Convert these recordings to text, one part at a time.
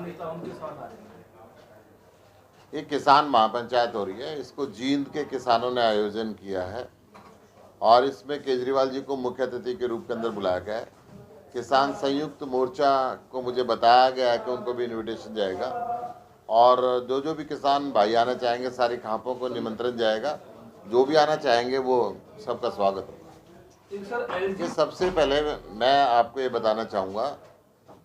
किसान नेता उनके साथ आ रहे हैं। ये किसान महापंचायत हो रही है, इसको जींद के किसानों ने आयोजन किया है और इसमें केजरीवाल जी को मुख्य अतिथि के रूप के अंदर बुलाया गया है। किसान संयुक्त मोर्चा को मुझे बताया गया है कि उनको भी इनविटेशन जाएगा और जो जो भी किसान भाई आना चाहेंगे सारी खापों को निमंत्रण जाएगा। जो भी आना चाहेंगे वो सबका स्वागत होगा। ये सबसे पहले मैं आपको ये बताना चाहूँगा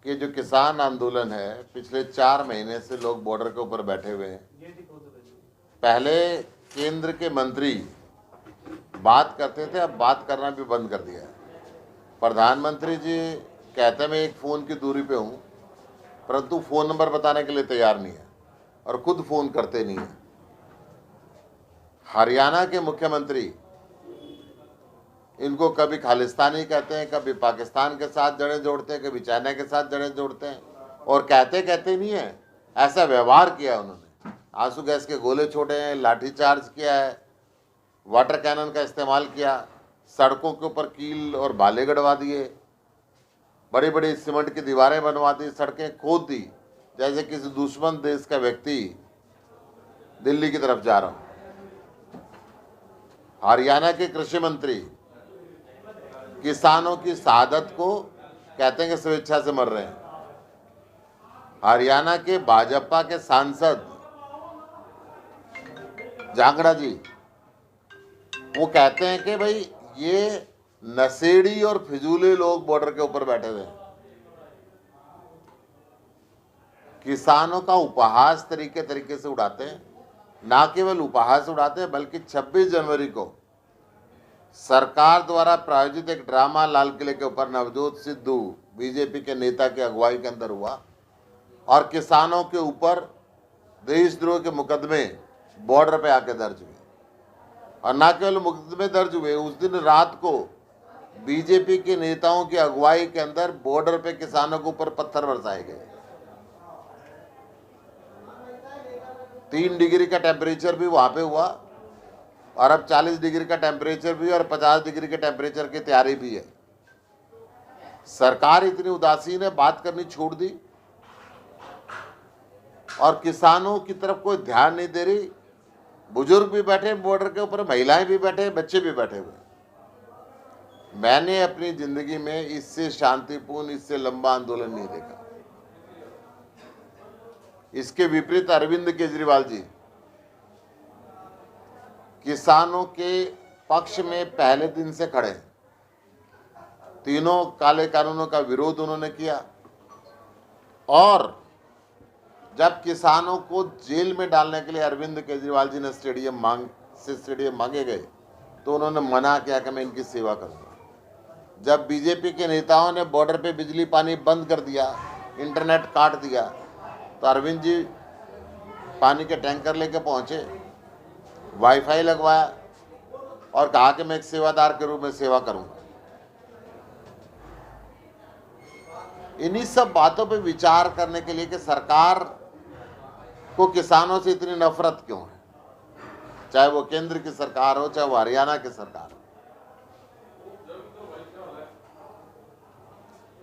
कि जो किसान आंदोलन है पिछले 4 महीने से लोग बॉर्डर के ऊपर बैठे हुए हैं। पहले केंद्र के मंत्री बात करते थे, अब बात करना भी बंद कर दिया है। प्रधानमंत्री जी कहते हैं मैं एक फ़ोन की दूरी पे हूँ, परंतु फ़ोन नंबर बताने के लिए तैयार नहीं है और खुद फ़ोन करते नहीं है। हरियाणा के मुख्यमंत्री इनको कभी खालिस्तानी कहते हैं, कभी पाकिस्तान के साथ जड़ें जोड़ते हैं, कभी चाइना के साथ जड़ें जोड़ते हैं और कहते नहीं है, ऐसा व्यवहार किया उन्होंने। आंसू गैस के गोले छोड़े हैं, लाठीचार्ज किया है, वाटर कैनन का इस्तेमाल किया, सड़कों के ऊपर कील और भाले गड़वा दिए, बड़ी बड़ी सीमेंट की दीवारें बनवा दी, सड़कें खोद दी जैसे किसी दुश्मन देश का व्यक्ति दिल्ली की तरफ जा रहा हो। हरियाणा के कृषि मंत्री किसानों की शहादत को कहते हैं कि स्वेच्छा से मर रहे हैं। हरियाणा के भाजपा के सांसद जांगड़ा जी वो कहते हैं कि भाई ये नशेड़ी और फिजूली लोग बॉर्डर के ऊपर बैठे हुए हैं। किसानों का उपहास तरीके से उड़ाते हैं। ना केवल उपहास उड़ाते हैं बल्कि 26 जनवरी को सरकार द्वारा प्रायोजित एक ड्रामा लाल किले के ऊपर नवजोत सिद्धू बीजेपी के नेता की अगुवाई के अंदर हुआ और किसानों के ऊपर देशद्रोह के मुकदमे बॉर्डर पे आके दर्ज हुए और ना केवल मुकदमे दर्ज हुए, उस दिन रात को बीजेपी के नेताओं की अगुवाई के अंदर बॉर्डर पे किसानों के ऊपर पत्थर बरसाए गए। 3 डिग्री का टेम्परेचर भी वहां पे हुआ और अब 40 डिग्री का टेम्परेचर भी और 50 डिग्री के टेम्परेचर की तैयारी भी है। सरकार इतनी उदासीन है, बात करनी छोड़ दी और किसानों की तरफ कोई ध्यान नहीं दे रही। बुजुर्ग भी बैठे बॉर्डर के ऊपर, महिलाएं भी बैठे, बच्चे भी बैठे हुए। मैंने अपनी जिंदगी में इससे शांतिपूर्ण, इससे लंबा आंदोलन नहीं देखा। इसके विपरीत अरविंद केजरीवाल जी किसानों के पक्ष में पहले दिन से खड़े हैं। तीनों काले कानूनों का विरोध उन्होंने किया और जब किसानों को जेल में डालने के लिए अरविंद केजरीवाल जी ने स्टेडियम मांगे गए तो उन्होंने मना किया कि मैं इनकी सेवा करूंगा। जब बीजेपी के नेताओं ने बॉर्डर पे बिजली पानी बंद कर दिया, इंटरनेट काट दिया, तो अरविंद जी पानी के टैंकर लेके पहुंचे, वाईफाई लगवाया और कहा कि मैं एक सेवादार के रूप में सेवा करूंगा। इन्हीं सब बातों पे विचार करने के लिए कि सरकार को किसानों से इतनी नफरत क्यों है, चाहे वो केंद्र की सरकार हो, चाहे वो हरियाणा की सरकार हो।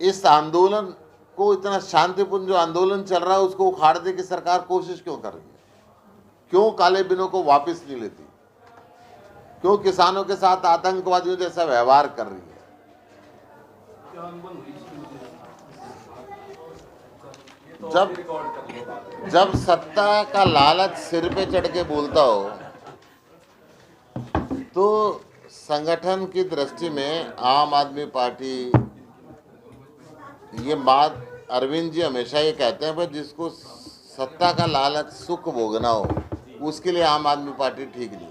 इस आंदोलन को, इतना शांतिपूर्ण जो आंदोलन चल रहा है, उसको उखाड़ने की सरकार कोशिश क्यों कर रही है? क्यों काले बिलों को वापस नहीं लेती? क्यों किसानों के साथ आतंकवादियों जैसा व्यवहार कर रही है? जब सत्ता का लालच सिर पे चढ़ के बोलता हो तो संगठन की दृष्टि में आम आदमी पार्टी, ये बात अरविंद जी हमेशा ये कहते हैं, पर जिसको सत्ता का लालच सुख भोगना हो उसके लिए आम आदमी पार्टी ठीक नहीं।